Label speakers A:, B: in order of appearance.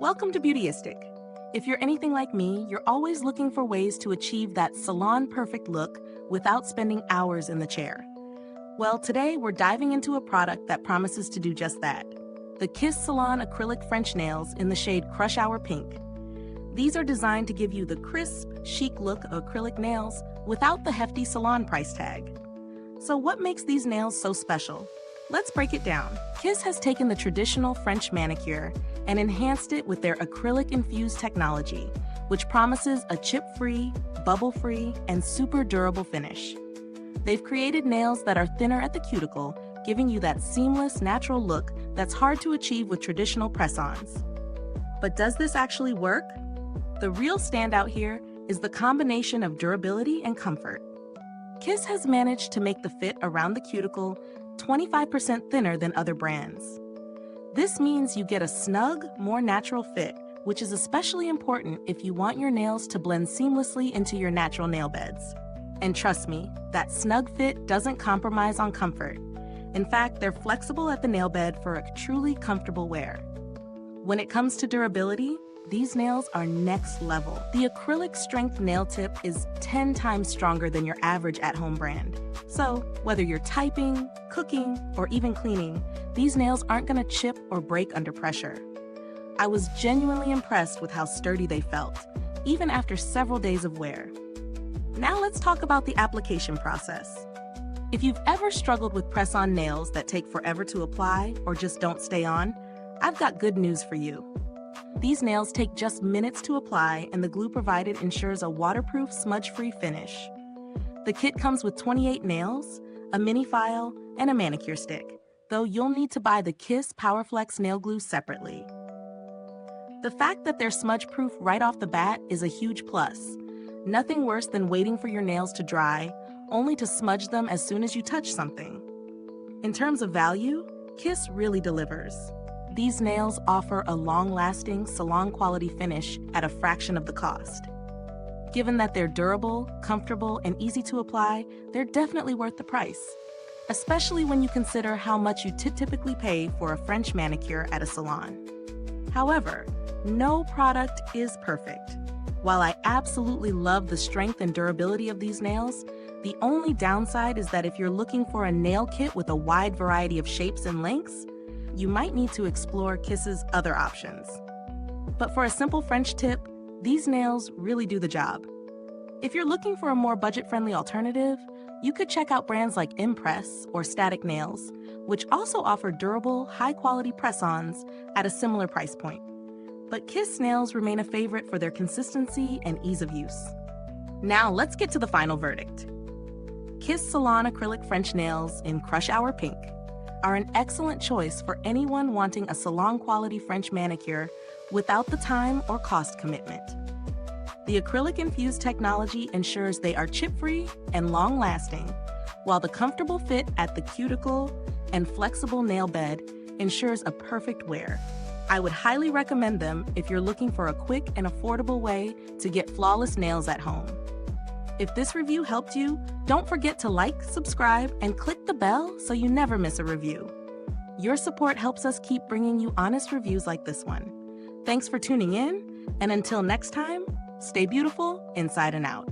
A: Welcome to Beautyistic. If you're anything like me, you're always looking for ways to achieve that salon-perfect look without spending hours in the chair. Well, today we're diving into a product that promises to do just that. The Kiss Salon Acrylic French Nails in the shade Crush Hour Pink. These are designed to give you the crisp, chic look of acrylic nails without the hefty salon price tag. So what makes these nails so special? Let's break it down. Kiss has taken the traditional French manicure and enhanced it with their acrylic-infused technology, which promises a chip-free, bubble-free, and super durable finish. They've created nails that are thinner at the cuticle, giving you that seamless, natural look that's hard to achieve with traditional press-ons. But does this actually work? The real standout here is the combination of durability and comfort. Kiss has managed to make the fit around the cuticle 25% thinner than other brands. This means you get a snug, more natural fit, which is especially important if you want your nails to blend seamlessly into your natural nail beds. And trust me, that snug fit doesn't compromise on comfort. In fact, they're flexible at the nail bed for a truly comfortable wear. When it comes to durability, these nails are next level. The acrylic strength nail tip is 10 times stronger than your average at-home brand. So, whether you're typing, cooking, or even cleaning, these nails aren't gonna chip or break under pressure. I was genuinely impressed with how sturdy they felt, even after several days of wear. Now let's talk about the application process. If you've ever struggled with press-on nails that take forever to apply or just don't stay on, I've got good news for you. These nails take just minutes to apply, and the glue provided ensures a waterproof, smudge-free finish. The kit comes with 28 nails, a mini file, and a manicure stick, though you'll need to buy the Kiss PowerFlex nail glue separately. The fact that they're smudge-proof right off the bat is a huge plus. Nothing worse than waiting for your nails to dry, only to smudge them as soon as you touch something. In terms of value, Kiss really delivers. These nails offer a long-lasting, salon-quality finish at a fraction of the cost. Given that they're durable, comfortable, and easy to apply, they're definitely worth the price, especially when you consider how much you typically pay for a French manicure at a salon. However, no product is perfect. While I absolutely love the strength and durability of these nails, the only downside is that if you're looking for a nail kit with a wide variety of shapes and lengths, you might need to explore Kiss's other options. But for a simple French tip, these nails really do the job. If you're looking for a more budget-friendly alternative, you could check out brands like Impress or Static Nails, which also offer durable, high-quality press-ons at a similar price point. But Kiss nails remain a favorite for their consistency and ease of use. Now let's get to the final verdict. Kiss Salon Acrylic French Nails in Crush Hour Pink are an excellent choice for anyone wanting a salon-quality French manicure without the time or cost commitment. The acrylic-infused technology ensures they are chip-free and long-lasting, while the comfortable fit at the cuticle and flexible nail bed ensures a perfect wear. I would highly recommend them if you're looking for a quick and affordable way to get flawless nails at home. If this review helped you, don't forget to like, subscribe, and click the bell so you never miss a review. Your support helps us keep bringing you honest reviews like this one. Thanks for tuning in, and until next time, stay beautiful inside and out.